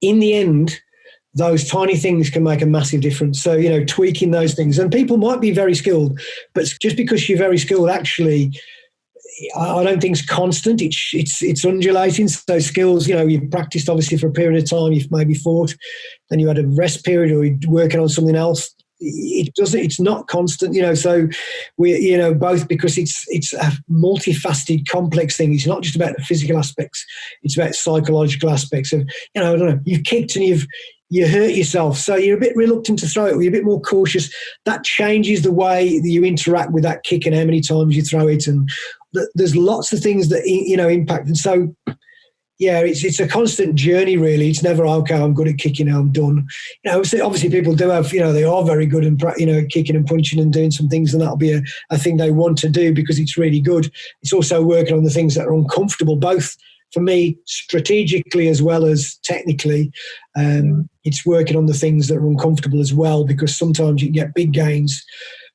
in the end, those tiny things can make a massive difference. So, tweaking those things. And people might be very skilled, but just because you're very skilled, actually, I don't think it's constant. It's undulating. So skills, you've practiced obviously for a period of time, you've maybe fought, then you had a rest period or you're working on something else. It's not constant, so we, both, because it's a multifaceted, complex thing. It's not just about the physical aspects, it's about psychological aspects of, I don't know, you've kicked and you hurt yourself, so you're a bit reluctant to throw it, or you're a bit more cautious. That changes the way that you interact with that kick and how many times you throw it, and there's lots of things that impact. And so it's a constant journey, really. It's never, okay, I'm good at kicking, now I'm done. Obviously people do have, they are very good in, kicking and punching and doing some things, and that'll be a thing they want to do because it's really good. It's also working on the things that are uncomfortable, both for me strategically as well as technically. It's working on the things that are uncomfortable as well, because sometimes you can get big gains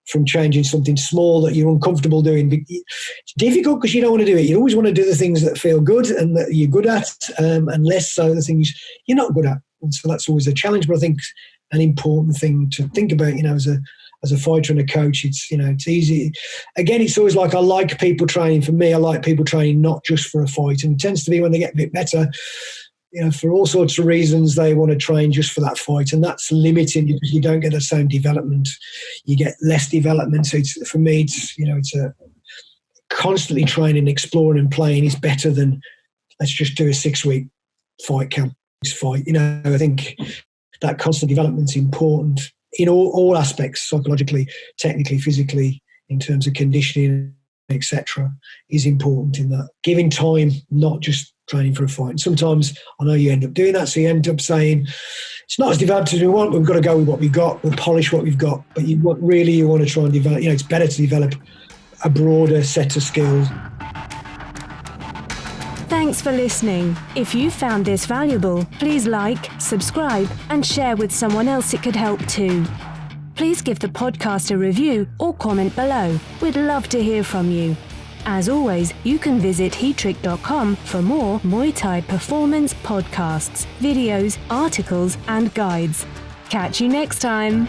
from changing something small that you're uncomfortable doing. It's difficult because you don't want to do it. You always want to do the things that feel good and that you're good at, and less so the things you're not good at. And so that's always a challenge, but I think an important thing to think about, as a fighter and a coach. It's easy. Again, it's always like, I like people training. For me, I like people training not just for a fight, and it tends to be when they get a bit better, for all sorts of reasons, they want to train just for that fight, and that's limiting because you don't get the same development. You get less development. So for me, it's a constantly training, exploring, and playing is better than let's just do a 6-week fight camp. Fight. I think that constant development is important in all aspects, psychologically, technically, physically, in terms of conditioning, etc., is important in that. Giving time, not just training for a fight. And sometimes I know you end up doing that, so you end up saying, it's not as developed as we want, but we've got to go with what we've got, we'll polish what we've got. But you want to try and develop, it's better to develop a broader set of skills. Thanks for listening. If you found this valuable, please like, subscribe, and share with someone else it could help too. Please give the podcast a review or comment below. We'd love to hear from you. As always, you can visit Heatrick.com for more Muay Thai performance podcasts, videos, articles, and guides. Catch you next time.